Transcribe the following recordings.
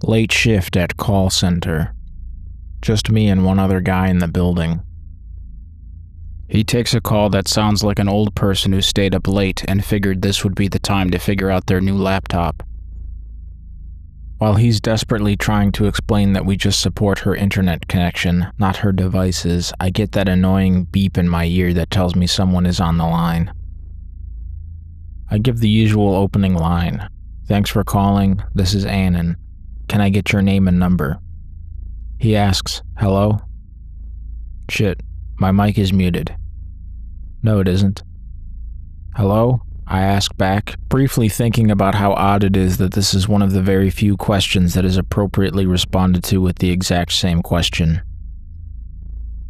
Late shift at call center. Just me and one other guy in the building. He takes a call that sounds like an old person who stayed up late and figured this would be the time to figure out their new laptop. While he's desperately trying to explain that we just support her internet connection, not her devices, I get that annoying beep in my ear that tells me someone is on the line. I give the usual opening line. "Thanks for calling. This is Anon. Can I get your name and number?" He asks, "Hello?" Shit, my mic is muted. No, it isn't. "Hello?" I ask back, briefly thinking about how odd it is that this is one of the very few questions that is appropriately responded to with the exact same question.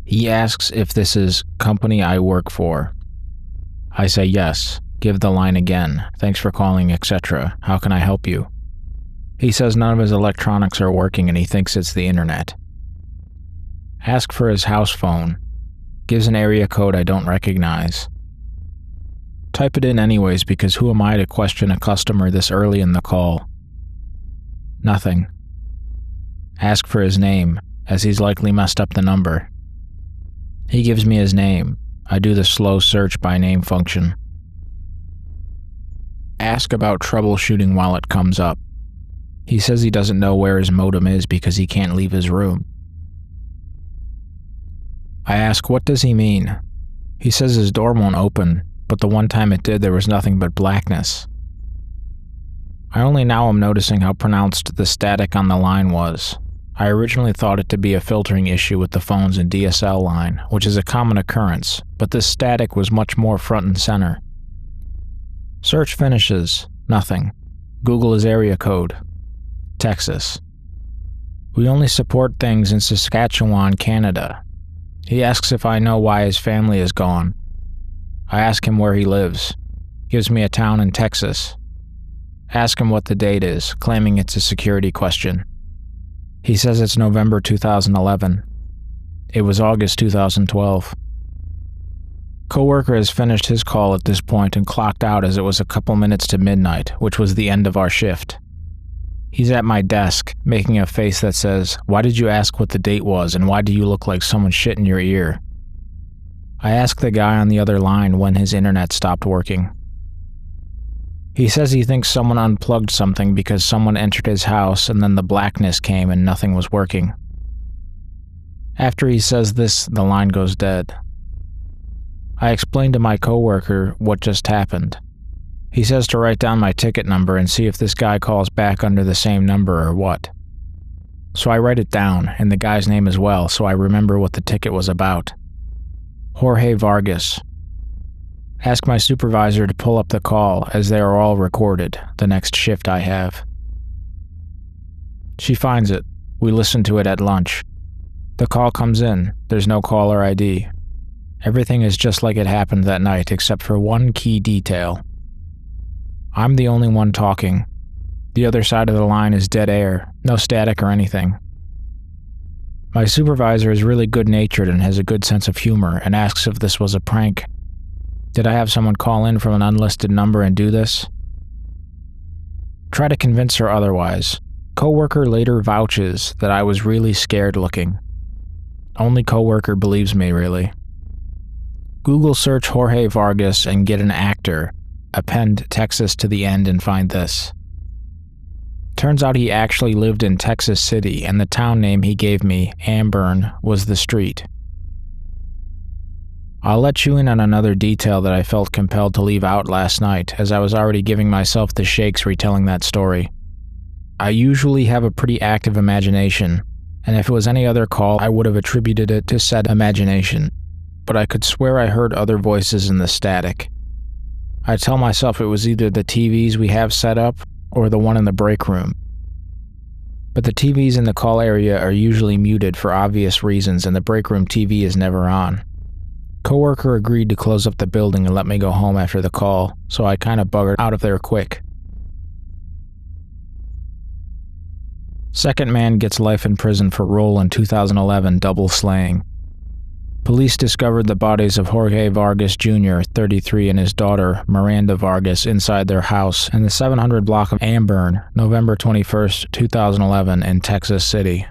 He asks if this is company I work for. I say yes. Give the line again. "Thanks for calling, etc. How can I help you?" He says none of his electronics are working and he thinks it's the internet. Ask for his house phone. Gives an area code I don't recognize. Type it in anyways because who am I to question a customer this early in the call? Nothing. Ask for his name, as he's likely messed up the number. He gives me his name. I do the slow search by name function. Ask about troubleshooting while it comes up. He says he doesn't know where his modem is because he can't leave his room. I ask, what does he mean? He says his door won't open, but the one time it did there was nothing but blackness. I only now am noticing how pronounced the static on the line was. I originally thought it to be a filtering issue with the phones and DSL line, which is a common occurrence, but this static was much more front and center. Search finishes. Nothing. Google his area code. Texas. We only support things in Saskatchewan, Canada. He asks if I know why his family is gone. I ask him where he lives. Gives me a town in Texas. Ask him what the date is, claiming it's a security question. He says it's November 2011. It was August 2012. Coworker has finished his call at this point and clocked out as it was a couple minutes to midnight, which was the end of our shift. He's at my desk, making a face that says, "Why did you ask what the date was and why do you look like someone shit in your ear?" I ask the guy on the other line when his internet stopped working. He says he thinks someone unplugged something because someone entered his house and then the blackness came and nothing was working. After he says this, the line goes dead. I explain to my coworker what just happened. He says to write down my ticket number and see if this guy calls back under the same number or what. So I write it down, and the guy's name as well, so I remember what the ticket was about. Jorge Vargas. Ask my supervisor to pull up the call, as they are all recorded, the next shift I have. She finds it. We listen to it at lunch. The call comes in. There's no caller ID. Everything is just like it happened that night, except for one key detail. I'm the only one talking. The other side of the line is dead air, no static or anything. My supervisor is really good-natured and has a good sense of humor and asks if this was a prank. Did I have someone call in from an unlisted number and do this? Try to convince her otherwise. Coworker later vouches that I was really scared looking. Only coworker believes me, really. Google search Jorge Vargas and get an actor. Append Texas to the end and find this. Turns out he actually lived in Texas City, and the town name he gave me, Amburn, was the street. I'll let you in on another detail that I felt compelled to leave out last night, as I was already giving myself the shakes retelling that story. I usually have a pretty active imagination, and if it was any other call, I would have attributed it to said imagination, but I could swear I heard other voices in the static. I tell myself it was either the TVs we have set up or the one in the break room. But the TVs in the call area are usually muted for obvious reasons and the break room TV is never on. Coworker agreed to close up the building and let me go home after the call, so I kinda buggered out of there quick. Second man gets life in prison for role in 2011 double slaying. Police discovered the bodies of Jorge Vargas Jr., 33, and his daughter, Miranda Vargas, inside their house in the 700 block of Amburn, November 21, 2011, in Texas City.